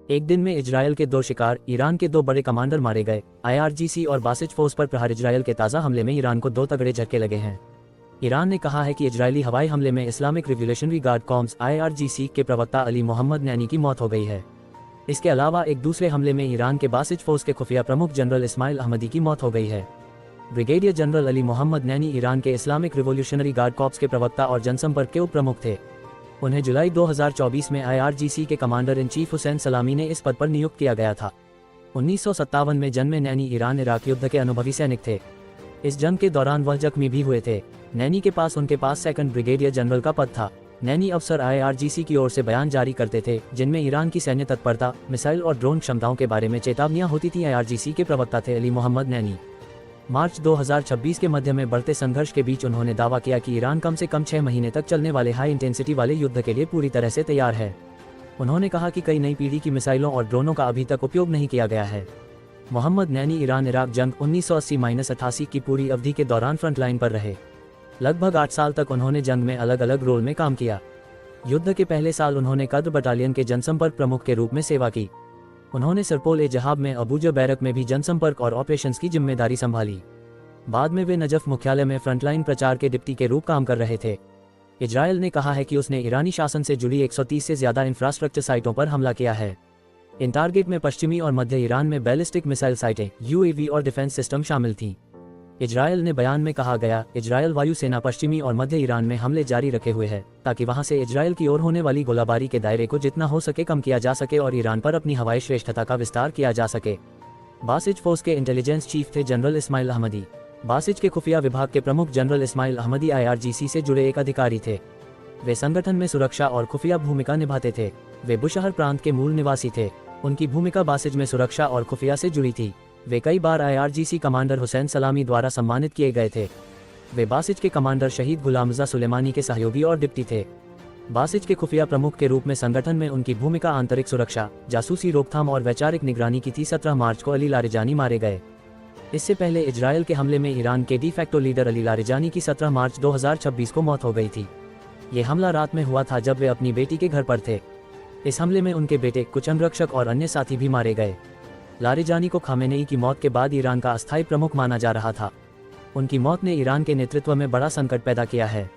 एक दिन में इजरायल के 2 शिकार, ईरान के 2 बड़े कमांडर मारे गए। IRGC और बासिज फोर्स पर प्रहार इजरायल के ताज़ा हमले में ईरान को 2 तगड़े झटके लगे हैं। ईरान ने कहा है कि इजरायली हवाई हमले में Islamic revolutionary guard corps IRGC के प्रवक्ता अली मोहम्मद नैनी की मौत हो गई है। इसके अलावा एक दूसरे हमले में ईरान के बासिज फोर्स के खुफिया प्रमुख जनरल इस्माइल अहमदी की मौत हो गई है। Brigadier general Ali Mohammad Naini Iran के इस्लामिक रिवोल्यूशनरी गार्ड कॉर्प्स के प्रवक्ता और जनसंपर्क के उप प्रमुख थे। उन्हें जुलाई 2024 में IRGC के कमांडर इन चीफ हुसैन सलामी ने इस पद पर नियुक्त किया गया था। 1957 में जन्मे नैनी ईरान इराक युद्ध के अनुभवी सैनिक थे। इस जंग के दौरान वह जख्मी भी हुए थे। नैनी के पास उनके पास सेकंड ब्रिगेडियर जनरल का पद था। नैनी अफसर IRGC की ओर से बयान जारी करते थे जिनमें ईरान की सैन्य तत्परता, मिसाइल और ड्रोन क्षमताओं के बारे में चेतावनियां होती थीं। IRGC के प्रवक्ता थे अली मोहम्मद नैनी। मार्च 2026 के मध्य में बढ़ते संघर्ष के बीच उन्होंने दावा किया कि ईरान कम से कम 6 महीने तक चलने वाले हाई इंटेंसिटी वाले युद्ध के लिए पूरी तरह से तैयार है। उन्होंने कहा कि कई नई पीढ़ी की मिसाइलों और ड्रोनों का अभी तक उपयोग नहीं किया गया है। मोहम्मद नैनी ईरान इराक जंग 1980-88 की पूरी अवधि के दौरान फ्रंटलाइन पर रहे। लगभग 8 साल तक उन्होंने जंग में अलग अलग रोल में काम किया। युद्ध के पहले साल उन्होंने कद्र बटालियन के जनसंपर्क प्रमुख के रूप में सेवा की। उन्होंने सरपोल ए जहाब में अबूजा बैरक में भी जनसंपर्क और ऑपरेशंस की जिम्मेदारी संभाली। बाद में वे नजफ मुख्यालय में फ्रंटलाइन प्रचार के डिप्टी के रूप काम कर रहे थे। इजरायल ने कहा है कि उसने ईरानी शासन से जुड़ी 130 से ज्यादा इंफ्रास्ट्रक्चर साइटों पर हमला किया है। इन टारगेट में पश्चिमी और मध्य ईरान में बैलिस्टिक मिसाइल साइटें, UAV और डिफेंस सिस्टम शामिल थीं। इजरायल ने बयान में कहा गया, इजरायल वायुसेना पश्चिमी और मध्य ईरान में हमले जारी रखे हुए है ताकि वहां से इजरायल की ओर होने वाली गोलाबारी के दायरे को जितना हो सके कम किया जा सके और ईरान पर अपनी हवाई श्रेष्ठता का विस्तार किया जा सके। बासिज फोर्स के इंटेलिजेंस चीफ थे जनरल इस्माइल अहमदी। बासिज के खुफिया विभाग के प्रमुख जनरल इस्माइल अहमदी IRGC से जुड़े एक अधिकारी थे। वे संगठन में सुरक्षा और खुफिया भूमिका निभाते थे। वे बुशहर प्रांत के मूल निवासी थे। उनकी भूमिका बासिज में सुरक्षा और खुफिया से जुड़ी थी। वे कई बार IRGC कमांडर हुसैन सलामी द्वारा सम्मानित किए गए थे। वे बासिज के कमांडर शहीद गुलामजा सुलेमानी के सहयोगी और डिप्टी थे। बासिज के खुफिया प्रमुख के रूप में संगठन में उनकी भूमिका आंतरिक सुरक्षा, जासूसी रोकथाम और वैचारिक निगरानी की थी। 17 मार्च को अली लारिजानी मारे गए। इससे पहले इजरायल के हमले में ईरान के de facto leader Ali Larijani की 17 मार्च 2026 को मौत हो गई थी। ये हमला रात में हुआ था जब वे अपनी बेटी के घर पर थे। इस हमले में उनके बेटे, कुछ अंगरक्षक और अन्य साथी भी मारे गए। लारिजानी को खामेनेई की मौत के बाद ईरान का अस्थायी प्रमुख माना जा रहा था। उनकी मौत ने ईरान के नेतृत्व में बड़ा संकट पैदा किया है।